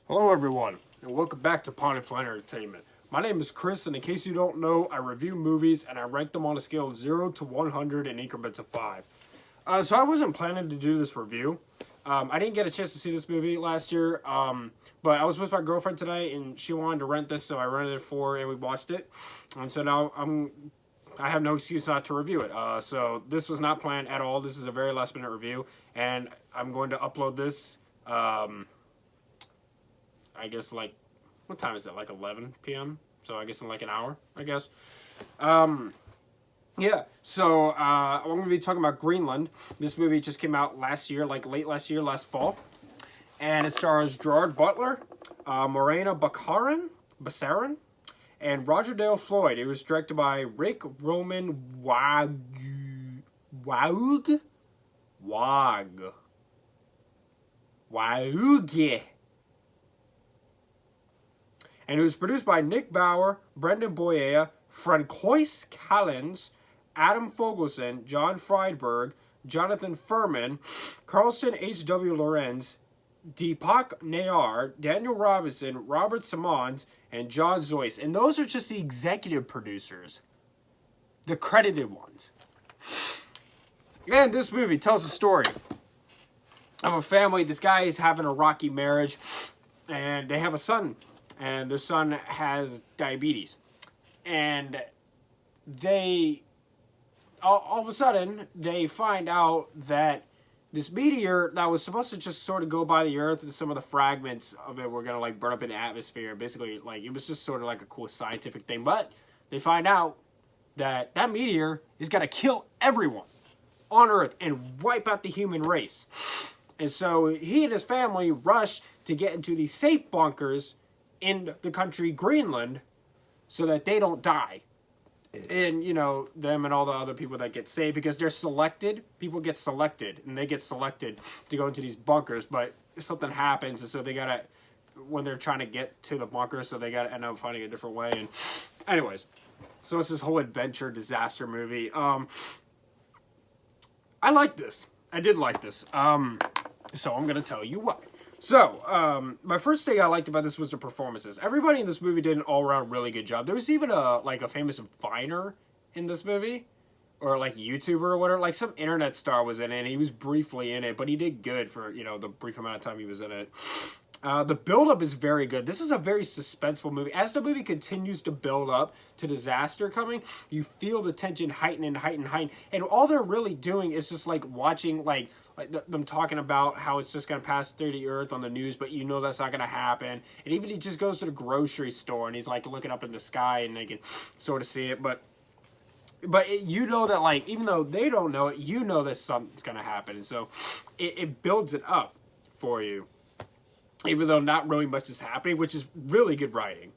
Hello everyone, and welcome back to Pawn and Plan Entertainment. My name is Chris, and in case you don't know, I review movies and I rank them on a scale of 0 to 100 in increments of 5. So I wasn't planning to do this review. I didn't get a chance to see this movie last year, but I was with my girlfriend tonight, and she wanted to rent this, so I rented it for her, and we watched it. And so now I have no excuse not to review it. So this was not planned at all. This is a very last minute review, and I'm going to upload this. I guess like, what time is it? Like 11 p.m. So I guess in like an hour, I guess. Yeah, so I'm going to be talking about Greenland. This movie just came out last year, like late last year, last fall. And it stars Gerard Butler, Morena Baccarin, and Roger Dale Floyd. It was directed by Rick Roman Wag. And it was produced by Nick Bauer, Brendan Boyea, Francois Callens, Adam Fogelson, John Friedberg, Jonathan Furman, Carlston H.W. Lorenz, Deepak Nayar, Daniel Robinson, Robert Simmons, and John Zoyce. And those are just the executive producers, the credited ones. And this movie tells a story of a family. This guy is having a rocky marriage, and they have a son. And their son has diabetes. And they, all of a sudden, they find out that this meteor that was supposed to just sort of go by the Earth, and some of the fragments of it were going to like burn up in the atmosphere. Basically, like, it was just sort of like a cool scientific thing. But they find out that that meteor is going to kill everyone on Earth and wipe out the human race. And so he and his family rush to get into these safe bunkers in the country Greenland so that they don't die. And, you know, them and all the other people that get saved, because they're selected. People get selected, and they get selected to go into these bunkers, but something happens, and so they gotta, when they're trying to get to the bunker, so they gotta end up finding a different way. And anyways, so it's this whole adventure disaster movie. I like this. I did like this. So I'm gonna tell you why. So, my first thing I liked about this was the performances. Everybody in this movie did an all-around really good job. There was even a famous Viner in this movie, or like YouTuber or whatever. Like some internet star was in it, and he was briefly in it, but he did good for, you know, the brief amount of time he was in it. The build-up is very good. This is a very suspenseful movie. As the movie continues to build up to disaster coming, you feel the tension heighten and heighten and heighten. And all they're really doing is just like watching like them talking about how it's just going to pass through the Earth on the news, but you know that's not going to happen. And even he just goes to the grocery store, and he's like looking up in the sky, and they can sort of see it. But you know that, like, even though they don't know it, you know that something's going to happen. And so it builds it up for you, even though not really much is happening, which is really good writing.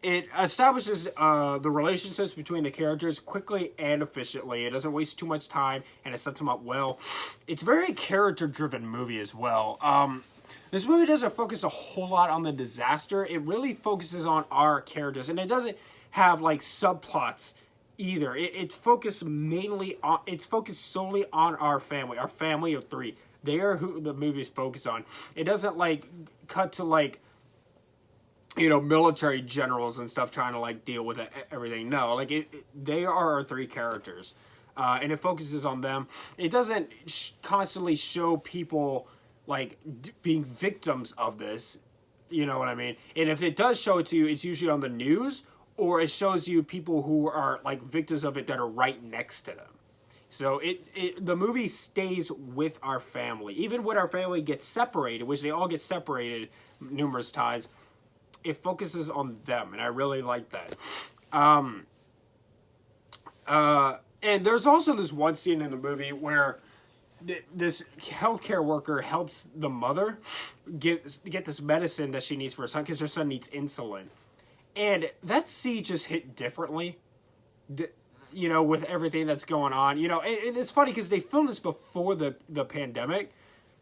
It establishes the relationships between the characters quickly and efficiently. It doesn't waste too much time, and it sets them up well. It's a very character-driven movie as well. This movie doesn't focus a whole lot on the disaster. It really focuses on our characters, and it doesn't have like subplots either. It's focused solely on our family of three. They are who the movie is focused on. It doesn't like cut to like, you know, military generals and stuff trying to like deal with everything. No, like they are our three characters, and it focuses on them. It doesn't constantly show people like being victims of this. You know what I mean? And if it does show it to you, it's usually on the news, or it shows you people who are like victims of it that are right next to them. So the movie stays with our family. Even when our family gets separated, which they all get separated numerous times, it focuses on them, and I really like that. And there's also this one scene in the movie where this healthcare worker helps the mother get this medicine that she needs for her son, because her son needs insulin. And that scene just hit differently, you know, with everything that's going on. You know, and it's funny because they filmed this before the pandemic,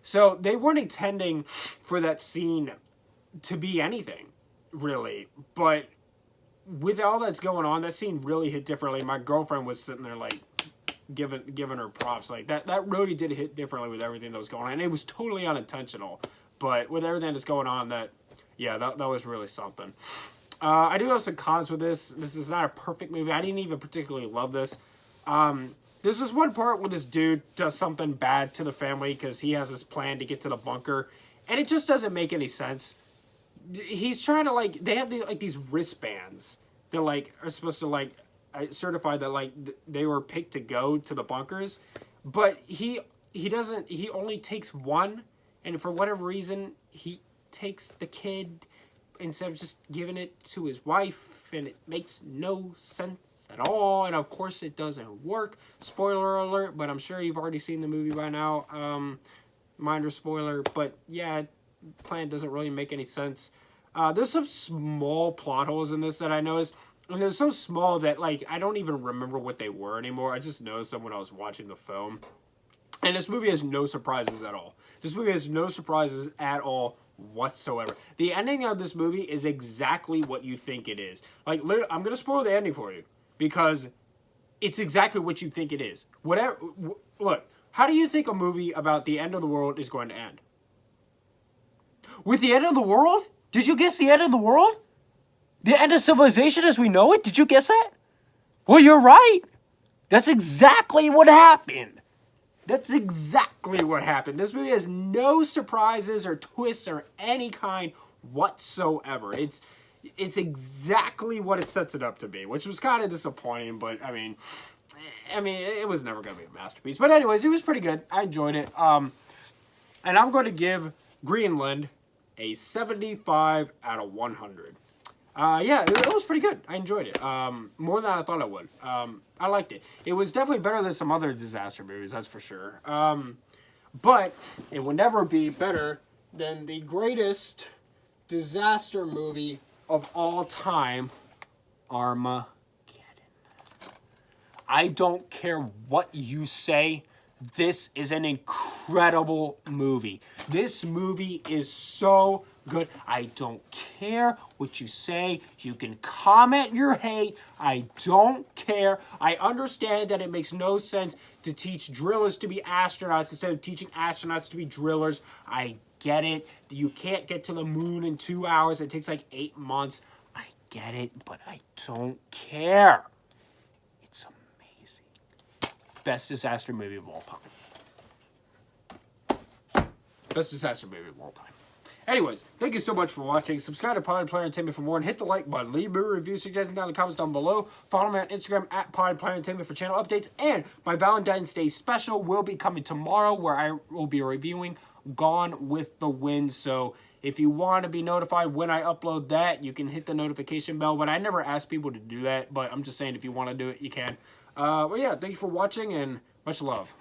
so they weren't intending for that scene to be anything, really. But with all that's going on, that scene really hit differently. My girlfriend was sitting there like giving her props. Like that really did hit differently with everything that was going on. And it was totally unintentional. But with everything that's going on, that was really something. I do have some cons with this. This is not a perfect movie. I didn't even particularly love this. There's this one part where this dude does something bad to the family because he has this plan to get to the bunker, and it just doesn't make any sense. He's trying to, like, they have these wristbands that, like, are supposed to, like, certify that, like, they were picked to go to the bunkers, but he only takes one, and for whatever reason, he takes the kid instead of just giving it to his wife, and it makes no sense at all, and of course it doesn't work. Spoiler alert, but I'm sure you've already seen the movie by now. Minor spoiler, but yeah, plan doesn't really make any sense. There's some small plot holes in this that I noticed, and they're so small that, like, I don't even remember what they were anymore. I just noticed them when I was watching the film. And this movie has no surprises at all. This movie has no surprises at all whatsoever. The ending of this movie is exactly what you think it is. Like, I'm going to spoil the ending for you, because it's exactly what you think it is. Look, how do you think a movie about the end of the world is going to end? With the end of the world? Did you guess the end of the world? The end of civilization as we know it? Did you guess that? Well, you're right. That's exactly what happened. That's exactly what happened. This movie has no surprises or twists or any kind whatsoever. It's exactly what it sets it up to be, which was kind of disappointing, but I mean, it was never going to be a masterpiece. But anyways, it was pretty good. I enjoyed it. And I'm going to give Greenland a 75 out of 100. Yeah, it was pretty good. I enjoyed it. More than I thought I would. I liked it. It was definitely better than some other disaster movies, that's for sure. But it will never be better than the greatest disaster movie of all time, Armageddon. I don't care what you say. This is an incredible movie. This movie is so good. I don't care what you say. You can comment your hate. I don't care. I understand that it makes no sense to teach drillers to be astronauts instead of teaching astronauts to be drillers. I get it. You can't get to the moon in 2 hours. It takes like 8 months. I get it, but I don't care. It's amazing. Best disaster movie of all time. Best disaster movie of all time. Anyways, thank you so much for watching. Subscribe to Pod Player Entertainment for more, and hit the like button. Leave me a review, suggestions down in the comments down below. Follow me on Instagram at Pod Player Entertainment for channel updates. And my Valentine's Day special will be coming tomorrow, where I will be reviewing Gone with the Wind. So if you want to be notified when I upload that, you can hit the notification bell. But I never ask people to do that. But I'm just saying, if you want to do it, you can. Well, yeah, thank you for watching, and much love.